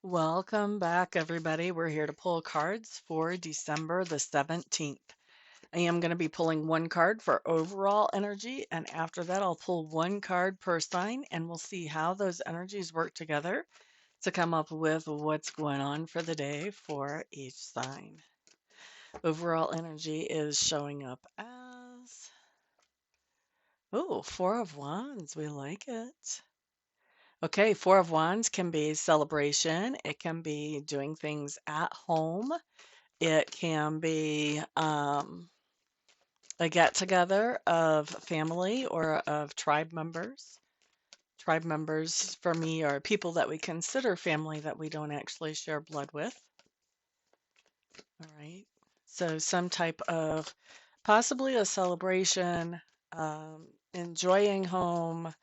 Welcome back, everybody. We're here to pull cards for December the 17th. I am going to be pulling one card for overall energy, and after that, I'll pull one card per sign, and we'll see how those energies work together to come up with what's going on for the day for each sign. Overall energy is showing up as, oh, Four of Wands. We like it. Okay, Four of Wands can be celebration. It can be doing things at home. It can be a get together of family or of tribe members. Tribe members for me are people that we consider family that we don't actually share blood with. All right. So, some type of possibly a celebration, enjoying home.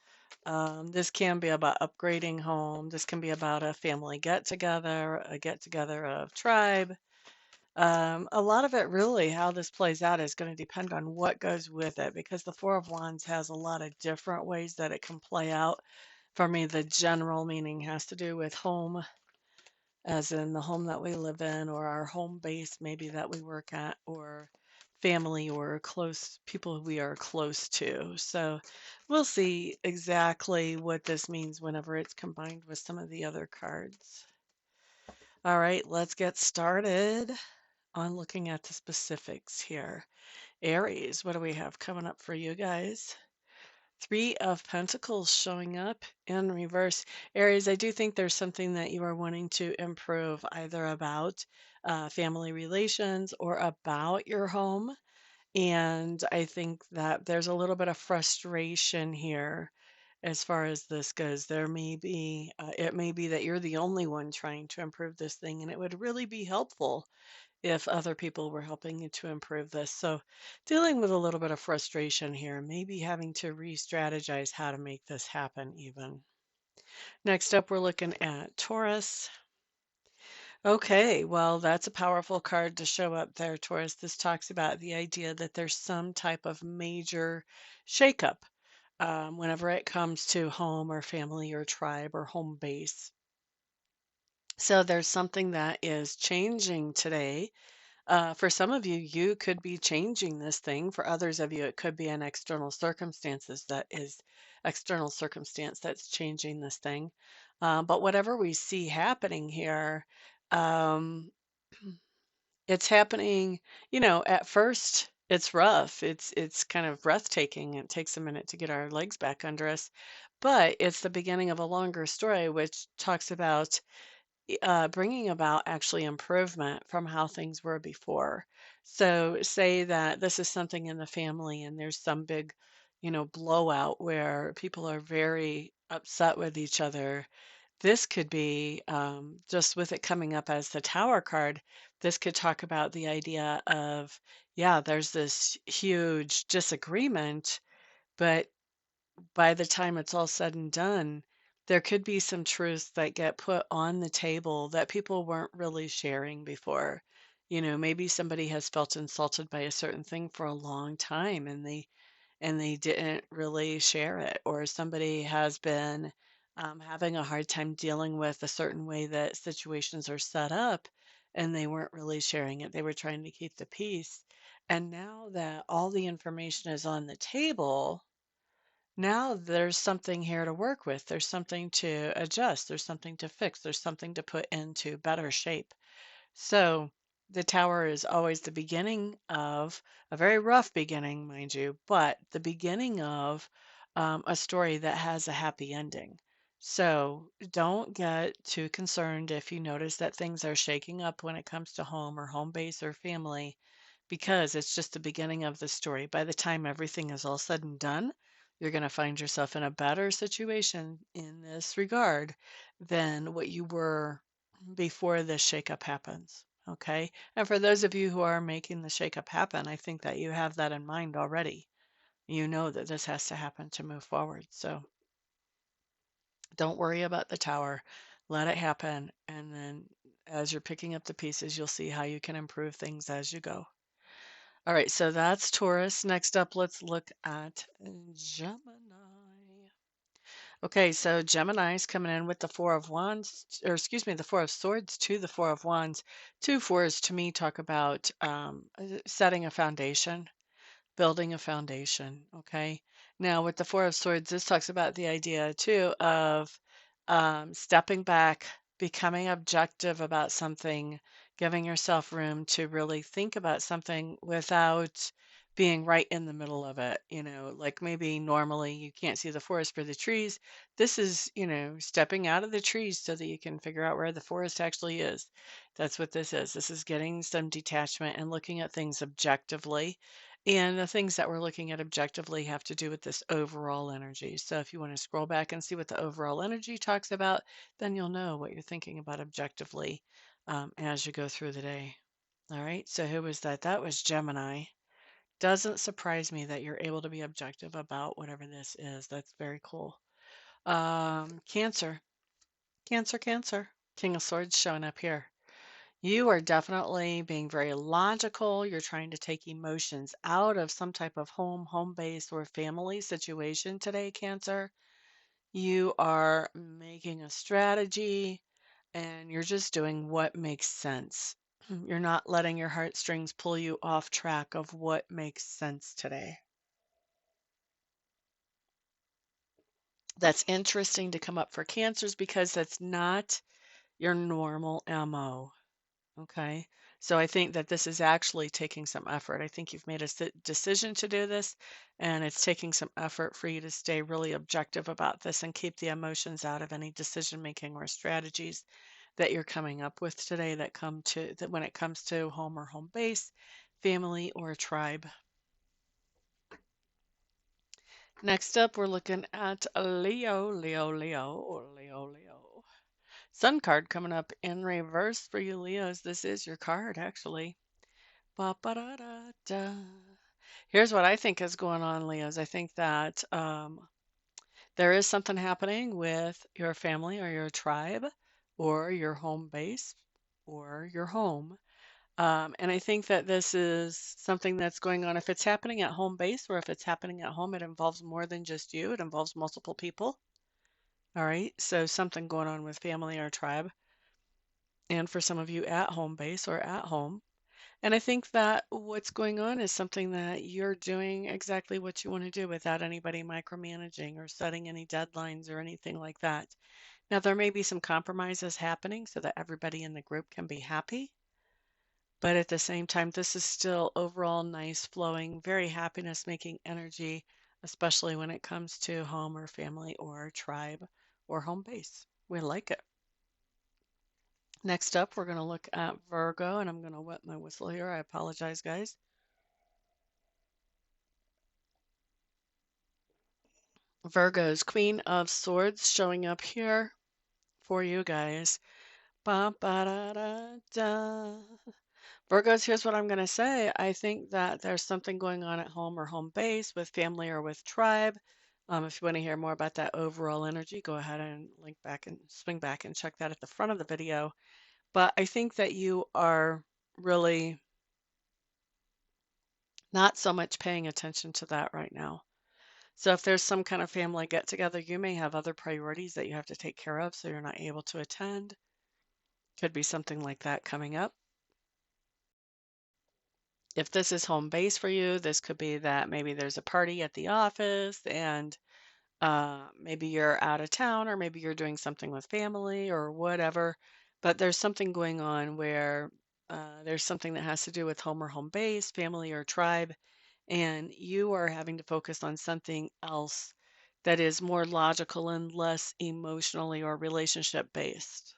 This can be about upgrading home. This can be about a family get together, a get together of tribe. A lot of it really, how this plays out is going to depend on what goes with it because the Four of Wands has a lot of different ways that it can play out. For me, the general meaning has to do with home, as in the home that we live in, or our home base maybe that we work at, or family or close people we are close to. So we'll see exactly what this means whenever it's combined with some of the other cards. All right, let's get started on looking at the specifics here. Aries, what do we have coming up for you guys? Three of Pentacles showing up in reverse. Aries, I do think there's something that you are wanting to improve either about family relations or about your home. And I think that there's a little bit of frustration here as far as this goes. It may be that you're the only one trying to improve this thing, and it would really be helpful if other people were helping you to improve this. So, dealing with a little bit of frustration here, maybe having to re strategize how to make this happen, even. Next up, we're looking at Taurus. Okay, well, that's a powerful card to show up there, Taurus. This talks about the idea that there's some type of major shakeup whenever it comes to home or family or tribe or home base. So there's something that is changing today. For some of you, you could be changing this thing. For others of you, it could be an external circumstance that's changing this thing. But whatever we see happening here, um, it's happening, at first it's rough. It's kind of breathtaking. It takes a minute to get our legs back under us, but it's the beginning of a longer story, which talks about bringing about actually improvement from how things were before. So, say that this is something in the family and there's some big, blowout where people are very upset with each other. This could be just with it coming up as the Tower card. This could talk about the idea of, yeah, there's this huge disagreement, but by the time it's all said and done, there could be some truths that get put on the table that people weren't really sharing before. Maybe somebody has felt insulted by a certain thing for a long time and they didn't really share it, or somebody has been having a hard time dealing with a certain way that situations are set up and they weren't really sharing it. They were trying to keep the peace. And now that all the information is on the table, now there's something here to work with. There's something to adjust. There's something to fix. There's something to put into better shape. So the tower is always the beginning of a very rough beginning, mind you, but the beginning of a story that has a happy ending. So don't get too concerned if you notice that things are shaking up when it comes to home or home base or family, because it's just the beginning of the story. By the time everything is all said and done, you're going to find yourself in a better situation in this regard than what you were before this shakeup happens. Okay. And for those of you who are making the shakeup happen, I think that you have that in mind already. You know that this has to happen to move forward. So don't worry about the tower. Let it happen. And then as you're picking up the pieces, you'll see how you can improve things as you go. All right, so that's Taurus. Next up, let's look at Gemini. Okay, so Gemini's coming in with the Four of Wands, or excuse me, the Four of Swords to the Four of Wands. Two fours to me talk about setting a foundation, building a foundation. Okay. Now, with the Four of Swords, this talks about the idea too of stepping back, becoming objective about something, giving yourself room to really think about something without being right in the middle of it. Like maybe normally you can't see the forest for the trees. This is, stepping out of the trees so that you can figure out where the forest actually is. That's what this is. This is getting some detachment and looking at things objectively, and the things that we're looking at objectively have to do with this overall energy. So if you want to scroll back and see what the overall energy talks about, then you'll know what you're thinking about objectively as you go through the day. All right. So who was that? That was Gemini. Doesn't surprise me that you're able to be objective about whatever this is. That's very cool. Cancer. Cancer, Cancer. King of Swords showing up here. You are definitely being very logical. You're trying to take emotions out of some type of home base, or family situation today, Cancer. You are making a strategy and you're just doing what makes sense. You're not letting your heartstrings pull you off track of what makes sense today. That's interesting to come up for Cancers because that's not your normal MO. Okay. So I think that this is actually taking some effort. I think you've made a decision to do this, and it's taking some effort for you to stay really objective about this and keep the emotions out of any decision making or strategies that you're coming up with today that when it comes to home or home base, family or tribe. Next up, we're looking at Leo, Leo, Leo, or Leo, Leo. Sun card coming up in reverse for you, Leos. This is your card, actually. Ba-ba-da-da-da. Here's what I think is going on, Leos. I think that there is something happening with your family or your tribe or your home base or your home. And I think that this is something that's going on. If it's happening at home base or if it's happening at home, it involves more than just you, it involves multiple people. All right. So something going on with family or tribe. And for some of you at home base or at home. And I think that what's going on is something that you're doing exactly what you want to do without anybody micromanaging or setting any deadlines or anything like that. Now, there may be some compromises happening so that everybody in the group can be happy. But at the same time, this is still overall nice, flowing, very happiness making energy, especially when it comes to home or family or tribe or home base. We like it. Next up, we're going to look at Virgo, and I'm going to wet my whistle here. I apologize, guys. Virgo's Queen of Swords showing up here for you guys. Ba, ba, da, da, da. Virgos, here's what I'm going to say. I think that there's something going on at home or home base with family or with tribe. If you want to hear more about that overall energy, go ahead and link back and swing back and check that at the front of the video. But I think that you are really not so much paying attention to that right now. So if there's some kind of family get together, you may have other priorities that you have to take care of, so you're not able to attend. Could be something like that coming up. If this is home base for you, this could be that maybe there's a party at the office and maybe you're out of town or maybe you're doing something with family or whatever. But there's something going on where there's something that has to do with home or home base, family or tribe, and you are having to focus on something else that is more logical and less emotionally or relationship based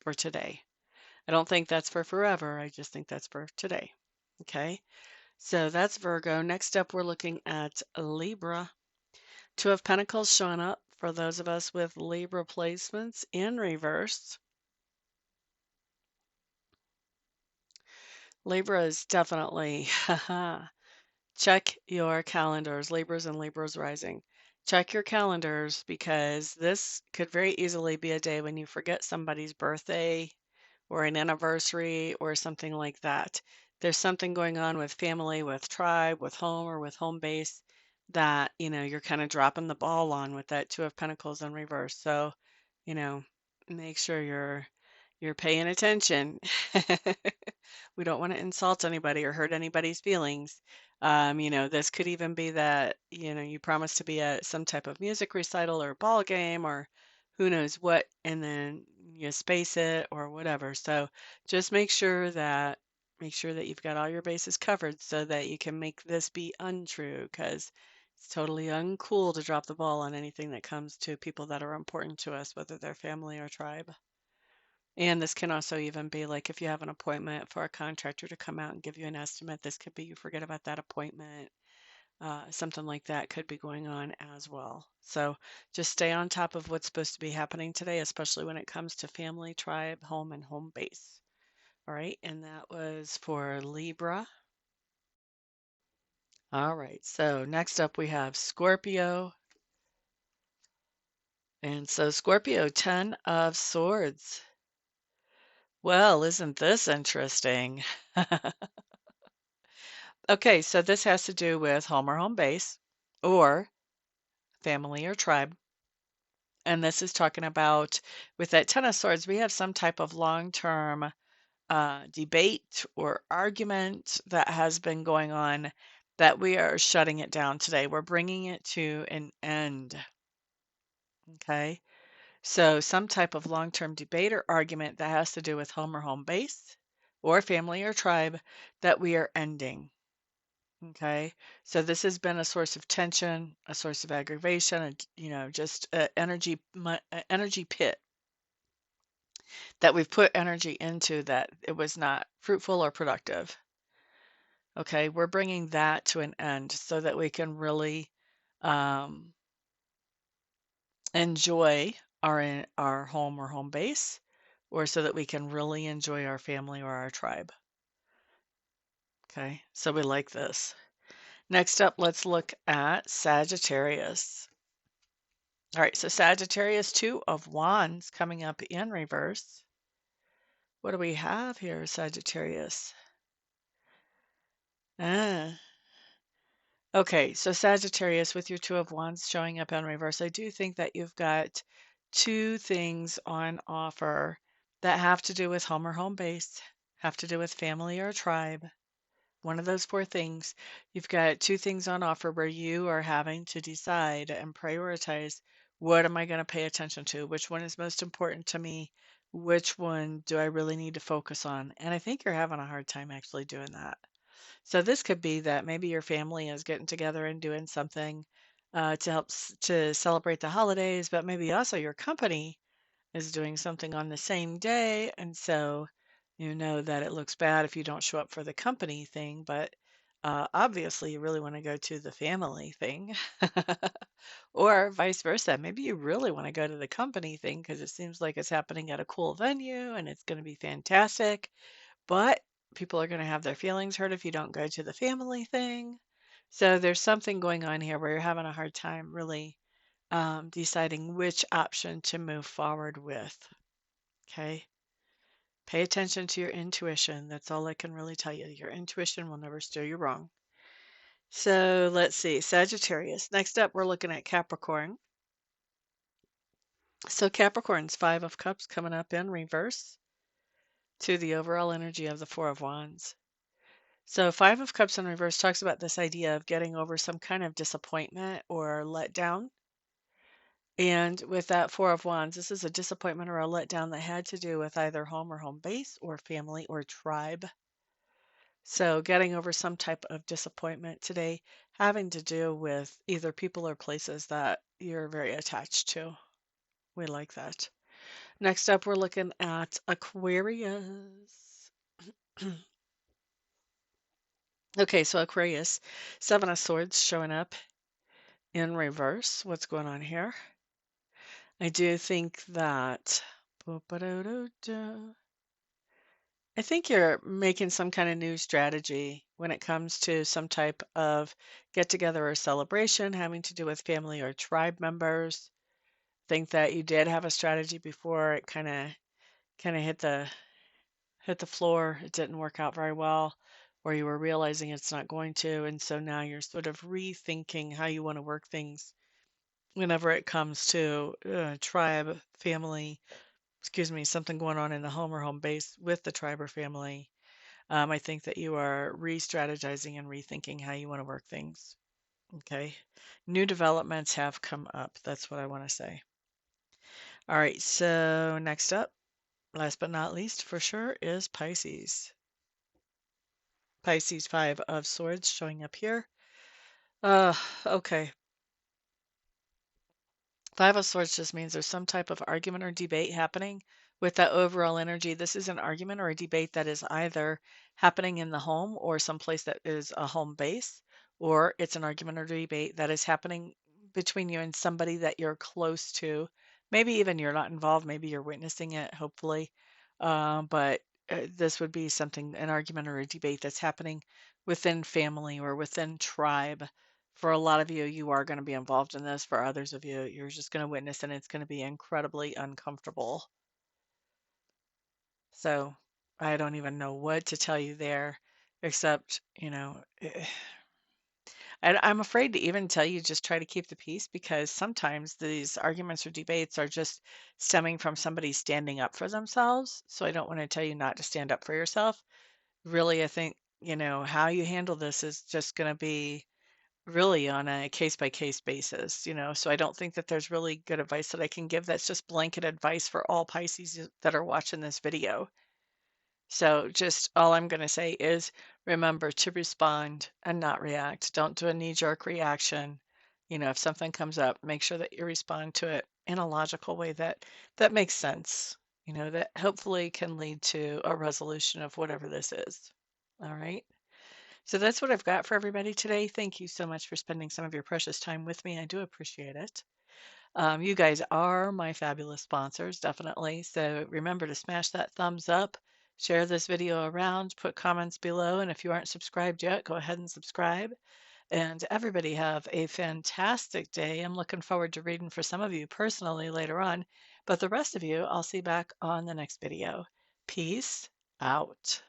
for today. I don't think that's for forever. I just think that's for today. Okay. So that's Virgo. Next up, we're looking at Libra. Two of Pentacles showing up for those of us with Libra placements in reverse. Libra is definitely, check your calendars, Libras and Libras rising. Check your calendars because this could very easily be a day when you forget somebody's birthday or an anniversary or something like that. There's something going on with family, with tribe, with home or with home base that, you're kind of dropping the ball on with that Two of Pentacles in reverse. So, you know, make sure you're paying attention. We don't want to insult anybody or hurt anybody's feelings. This could even be that, you promise to be at some type of music recital or ball game or who knows what, and then you space it or whatever. So just make sure that you've got all your bases covered so that you can make this be untrue, because it's totally uncool to drop the ball on anything that comes to people that are important to us, whether they're family or tribe. And this can also even be like if you have an appointment for a contractor to come out and give you an estimate, this could be you forget about that appointment. Something like that could be going on as well. So just stay on top of what's supposed to be happening today, especially when it comes to family, tribe, home, and home base. All right. And that was for Libra. All right. So next up we have Scorpio. And so Scorpio, 10 of Swords. Well, isn't this interesting? Okay, so this has to do with home or home base or family or tribe. And this is talking about with that Ten of Swords, we have some type of long-term debate or argument that has been going on that we are shutting it down today. We're bringing it to an end. Okay. So some type of long-term debate or argument that has to do with home or home base or family or tribe that we are ending. Okay. So this has been a source of tension, a source of aggravation, and just energy pit that we've put energy into that it was not fruitful or productive. Okay, we're bringing that to an end so that we can really um, enjoy our home or home base, or so that we can really enjoy our family or our tribe. Okay, so we like this. Next up, let's look at Sagittarius. All right, so Sagittarius, Two of Wands coming up in reverse. What do we have here, Sagittarius? Ah, okay, so Sagittarius with your Two of Wands showing up in reverse. I do think that you've got two things on offer that have to do with home or home base, have to do with family or tribe. One of those four things. You've got two things on offer where you are having to decide and prioritize, what am I going to pay attention to? Which one is most important to me? Which one do I really need to focus on? And I think you're having a hard time actually doing that. So this could be that maybe your family is getting together and doing something to help to celebrate the holidays, but maybe also your company is doing something on the same day, and so you know that it looks bad if you don't show up for the company thing, but obviously you really want to go to the family thing. Or vice versa. Maybe you really want to go to the company thing because it seems like it's happening at a cool venue and it's going to be fantastic, but people are going to have their feelings hurt if you don't go to the family thing. So there's something going on here where you're having a hard time really deciding which option to move forward with. Okay. Pay attention to your intuition. That's all I can really tell you. Your intuition will never steer you wrong. So let's see. Sagittarius. Next up, we're looking at Capricorn. So Capricorn's Five of Cups coming up in reverse to the overall energy of the Four of Wands. So Five of Cups in reverse talks about this idea of getting over some kind of disappointment or letdown. And with that Four of Wands, this is a disappointment or a letdown that had to do with either home or home base or family or tribe. So getting over some type of disappointment today having to do with either people or places that you're very attached to. We like that. Next up, we're looking at Aquarius. Okay, so Aquarius, Seven of Swords showing up in reverse. What's going on here? I do think that I think you're making some kind of new strategy when it comes to some type of get together or celebration having to do with family or tribe members. Think that you did have a strategy before it kind of hit the floor. It didn't work out very well. or you were realizing it's not going to. And so now you're sort of rethinking how you want to work things whenever it comes to tribe, family, excuse me, something going on in the home or home base with the tribe or family. I think that you are re strategizing and rethinking how you want to work things. Okay. New developments have come up. That's what I want to say. All right. So, next up, last but not least, for sure, is Pisces. Pisces 5 of Swords showing up here. Uh, okay. Five of Swords just means there's some type of argument or debate happening with that overall energy. This is an argument or a debate that is either happening in the home or someplace that is a home base, or it's an argument or debate that is happening between you and somebody that you're close to. Maybe even you're not involved, maybe you're witnessing it, hopefully. But this would be something, an argument or a debate that's happening within family or within tribe. For a lot of you, you are going to be involved in this. For others of you, you're just going to witness and it's going to be incredibly uncomfortable. So I don't even know what to tell you there, except, I'm afraid to even tell you just try to keep the peace because sometimes these arguments or debates are just stemming from somebody standing up for themselves. So I don't want to tell you not to stand up for yourself. Really, I think, how you handle this is just going to be really on a case by case basis, so I don't think that there's really good advice that I can give that's just blanket advice for all Pisces that are watching this video. So just all I'm going to say is remember to respond and not react. Don't do a knee-jerk reaction. If something comes up, make sure that you respond to it in a logical way that makes sense, that hopefully can lead to a resolution of whatever this is. All right. So that's what I've got for everybody today. Thank you so much for spending some of your precious time with me. I do appreciate it. You guys are my fabulous sponsors, definitely. So remember to smash that thumbs up, share this video around, put comments below, and if you aren't subscribed yet, go ahead and subscribe. And everybody have a fantastic day. I'm looking forward to reading for some of you personally later on, but the rest of you, I'll see back on the next video. Peace out.